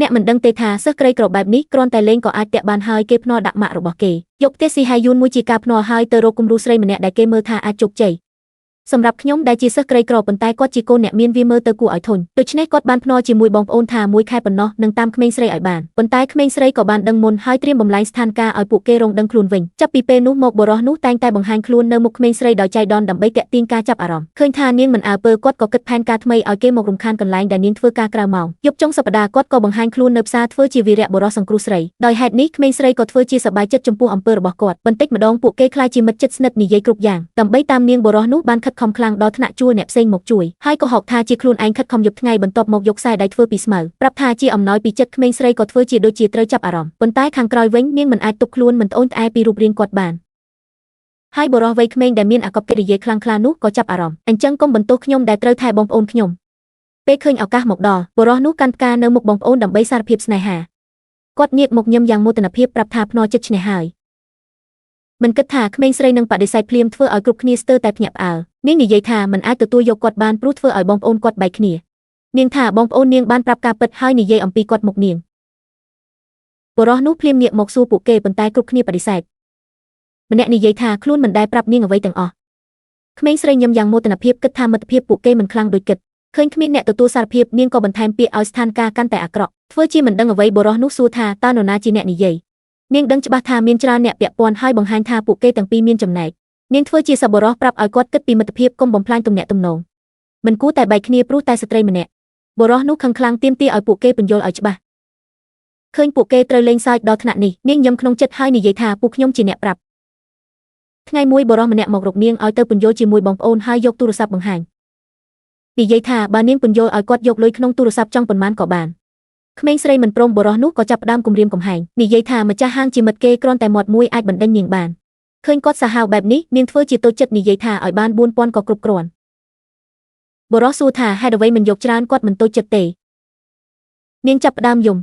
អ្នកមិនដឹងទេថាសិស្សក្រីក្របែបនេះគ្រាន់តែលេងក៏អាចតាក់បានហើយគេភ្នាល់ដាក់ម៉ាក់របស់គេយកផ្ទះស៊ីហើយយួនមួយជាការភ្នាល់ហើយទៅរកគំរូស្រីម្នាក់ដែលគេមើលថាអាចជោគជ័យសម្រាប់ខ្ញុំដែលជាសិស្សក្រីក្រប៉ុន្តែគាត់ជាកូនអ្នកមានវាមើលទៅគួរឲ្យធន់ដូច្នេះគាត់បានភ្នាល់ជាមួយបងប្អូនថាមួយខែប៉ុណ្ណោះនឹងតាមក្មេងស្រីឲ្យបានប៉ុន្តែក្មេងស្រីក៏បានដឹងមុនហើយត្រៀមបំលែងស្ថានភាពឲ្យពួកគេរងដឹងខ្លួនវិញចាប់ពីពេលនោះមកបុរសនោះតែងតែបង្ហាញខ្លួននៅមុខក្មេងស្រីដោយចៃដន្យដើម្បីទាក់ទាញការចាប់អារម្មណ៍ឃើញថានាងមិនអើពើគាត់ក៏គិតផែនការថ្មីឲ្យគេមករំខានកន្លែងដែលនាងធ្វើការក្រៅម៉ោងយប់ចុងសប្តាហ៍គាត់ក៏បង្ហាញខ្លួននៅផ្សារធ្វើជាវីរៈបុរសសង្គ្រោះស្រីដោយហេតុនេះក្មេងស្រីក៏ធ្វើជាសប្បាយចិត្តចំពោះអំពើរបស់គាត់បន្តិចម្ដងពួកគេក្លាយជាមិត្តជិតស្និទ្ធនិយាយគ្រប់យ៉ាងដើម្បីតាមនាងបុរសនោះបានខិតខំខ្លាំងដល់ថ្នាក់ជួលអ្នកផ្សេងមកជួយហើយក៏ហកថាជាខ្លួនឯងខិតខំយប់ថ្ងៃបន្ទាប់មកយកខ្សែដៃធ្វើពីស្មៅប្រាប់ថាជាអំណោយពីចិត្តក្មេងស្រីក៏ធ្វើជាដូចជាត្រូវចាប់អារម្មណ៍ប៉ុន្តែខាងក្រោយវិញនាងមិនអាចទប់ខ្លួនមិនត្អូញត្អែពីរូបរាងគាត់បានហើយបុរសវ័យក្មេងដែលមានអាកប្បកិរិយាខ្លាំងក្លានោះក៏ចាប់អារម្មណ៍អញ្ចឹងកុំបន្ទោសខ្ញុំដែលត្រូវថែបងប្អូនខ្ញុំពេលឃើញឱកាសមកដល់បុរសនោះកាន់ផ្កានៅមុខបងប្អូនដើម្បីសារភាពស្នេហាគាត់ងាកមកញឹមយ៉ាងមោទនភាពប្រាប់ថាភ្នាល់ចិត្តឈ្នះហើយមិនគិតថាក្មេងស្រីនឹងបដិសេធភ្លាមធ្វើឲ្យគ្រប់គ្នាស្ទើរតែភ្ញាក់ផ្អើលនាងនិយាយថាមិនអាចទទួលយកគាត់បានព្រោះធ្វើឲ្យបងប្អូនគាត់បែកគ្នានាងថាបងប្អូននាងបានប្រាប់ការពិតហើយនិយាយអំពីគាត់មុខនាងបុរសនោះភ្លាមងាកមកសួរពួកគេប៉ុន្តែគ្រប់គ្នាបដិសេធម្នាក់និយាយថាខ្លួនមិនដែលប្រាប់នាងអ្វីទាំងអស់ក្មេងស្រីញឹមយ៉ាងមោទនភាពគិតថាមិត្តភាពពួកគេមិនខ្លាំងដូចគិតឃើញគ្មានអ្នកទទួលសារភាពនាងក៏បន្ថែមពាក្យឲ្យស្ថានភាពកាន់តែអាក្រក់ធ្វើជាមិនដឹងអ្វីបុរសនោះសួរថាតើនរណាជាអ្នកនិយាយនាងដឹងច្បាស់ថាមានច្រើនអ្នកពាក់ព័ន្ធហើយបង្ហាញថាពួកគេទាំងពីរមានចំណែកនាងធ្វើជាសប្បុរសប្រាប់ឲ្យគាត់គិតពីមិត្តភាពកុំបំផ្លាញទំនាក់ទំនងមិនគួរតែបែកគ្នាព្រោះតែស្ត្រីម្នាក់បុរសនោះខឹងខ្លាំងទាមទារឲ្យពួកគេបញ្យល់ឲ្យច្បាស់ឃើញពួកគេត្រូវលេងសើចដល់ថ្នាក់នេះនាងញឹមក្នុងចិត្តហើយនិយាយថាពួកខ្ញុំជាអ្នកប្រាប់ថ្ងៃមួយបុរសម្នាក់មករកនាងឲ្យទៅបញ្យល់ជាមួយបងប្អូនហើយយកទូរស័ព្ទបង្ហាញនិយាយថាបើនាងបញ្យល់ឲ្យគាត់យកលុយក្នុងទូរស័ព្ទចង់ប៉ុន្មានក៏បានក្មេងស្រីមិនព្រមបុរសនោះក៏ចាប់ផ្ដើមគំរាមកំហែងនិយាយថាម្ចាស់ហាងជាមិត្តគេគ្រាន់តែមាត់មួយអាចបណ្ដេញនាងបានឃើញគាត់សាហាវបែបនេះនាងធ្វើជាតូចចិត្តនិយាយថាឲ្យបាន 4000 ក៏គ្រប់គ្រាន់បុរសសួរថាហេតុអ្វីមិនយកច្រើនគាត់មិនតូចចិត្តទេនាងចាប់ផ្ដើមយំ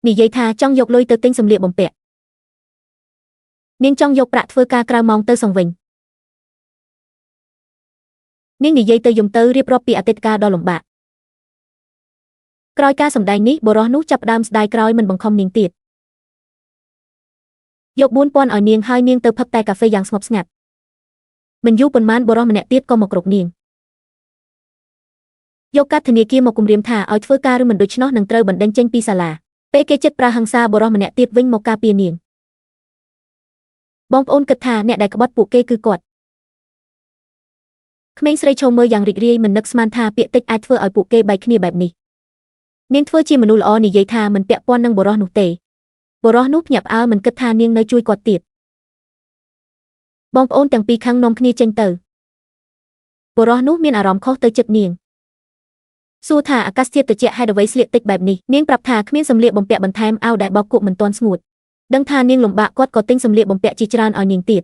និយាយថាចង់យកលុយទៅទិញសម្លៀកបំពាក់នាងចង់យកប្រាក់ធ្វើការក្រៅម៉ោងទៅសងវិញនាងនិយាយទៅយំទៅរៀបរាប់ពីអតីតកាលដ៏លំបាកក្រោយការសម្ដែងនេះបុរសនោះចាប់ផ្ដើមស្ដាយក្រោយមិនបង្ខំនាងទៀតយក 4000 ឲ្យនាងហើយនាងទៅផឹកតែកាហ្វេយ៉ាងស្ងប់ស្ងាត់មិនយូរប៉ុន្មានបុរសម្នាក់ទៀតក៏មករកនាងយកកាតធនាគារមកគំរាមថាឲ្យធ្វើការឬមិនដូច្នោះនឹងត្រូវបណ្ដេញចេញពីសាលាពេលគេចិត្តប្រើហិង្សាបុរសម្នាក់ទៀតវិញមកការពារនាងបងប្អូនគិតថាអ្នកដែលក្បត់ពួកគេគឺគាត់ក្មេងស្រីឈរមើលយ៉ាងរីករាយមិននឹកស្មានថាពាក្យតិចអាចធ្វើឲ្យពួកគេបែកគ្នាបែបនេះនាងធ្វើជាមនុស្សល្អនិយាយថាមិនពាក់ព័ន្ធនឹងបុរសនោះទេបុរសនោះភ្ញាក់ផ្អើលមិនគិតថានាងនៅជួយគាត់ទៀតបងប្អូនទាំងពីរខឹងនាំគ្នាចេញទៅបុរសនោះមានអារម្មណ៍ខុសទៅចិត្តនាងសួរថាអាកាសធាតុត្រជាក់ហេតុអ្វីស្លៀកតិចបែបនេះនាងប្រាប់ថាគ្មានសម្លៀកបំពាក់បន្ថែមឲ្យដែលបោកគក់មិនទាន់ស្ងួតដឹងថានាងលំបាកគាត់ក៏ទិញសម្លៀកបំពាក់ជាច្រើនឲ្យនាងទៀត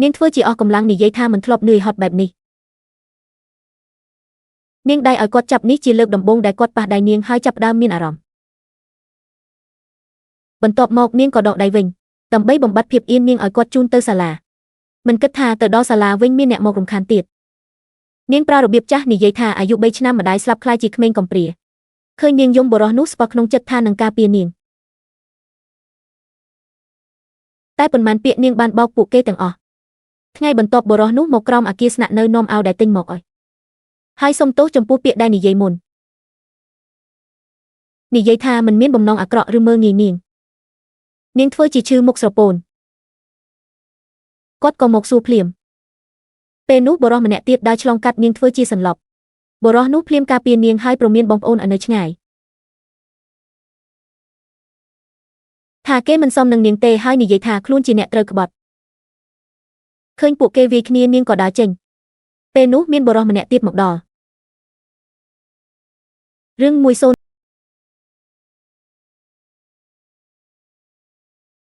នាងធ្វើជាអស់កម្លាំងនិយាយថាមិនធ្លាប់នឿយហត់បែបនេះនាងដៃឲ្យគាត់ចាប់នេះជាលើកដំបូងដែលគាត់ប៉ះដៃនាងហើយចាប់ផ្ដើមមានអារម្មណ៍បន្ទាប់មកនាងក៏ដកដៃវិញដើម្បីបំបត្តិភាពអៀននាងឲ្យគាត់ជូនទៅសាលាមិនគិតថាទៅដល់សាលាវិញមានអ្នកមករំខានទៀតនាងប្រើរបៀបចាស់និយាយថាអាយុ3ឆ្នាំម្ដាយស្លាប់ខ្លាយជាក្មេងកំព្រាឃើញនាងយំបុរសនោះស្ពឹកក្នុងចិត្តថានឹងការពារនាងតែប៉ុន្មានពាក្យនាងបានបោកពួកគេទាំងអស់ថ្ងៃបន្ទាប់បុរសនោះមកក្រោមអគារស្នាក់នៅនាំឲ្យដែលទិញមកឲ្យហើយសុំទោសចំពោះពាក្យដែលនិយាយមុននិយាយថាមិនមានបំណងអាក្រក់ឬមើលងាយនាងធ្វើជាឈឺមុខស្រពោនគាត់ក៏មកសួរភ្លាមពេលនោះបុរសម្នាក់ទៀតដើរឆ្លងកាត់នាងធ្វើជាសន្លប់បុរសនោះភ្លាមការពារនាងហើយព្រមានបងប្អូនឲ្យនៅឆ្ងាយថាគេមិនសមនឹងនាងទេហើយនិយាយថាខ្លួនជាអ្នកត្រូវក្បត់ឃើញពួកគេវាយគ្នានាងក៏ដើរចេញពេលនោះមានបុរសម្នាក់ទៀតមកដល់រឿងមួយ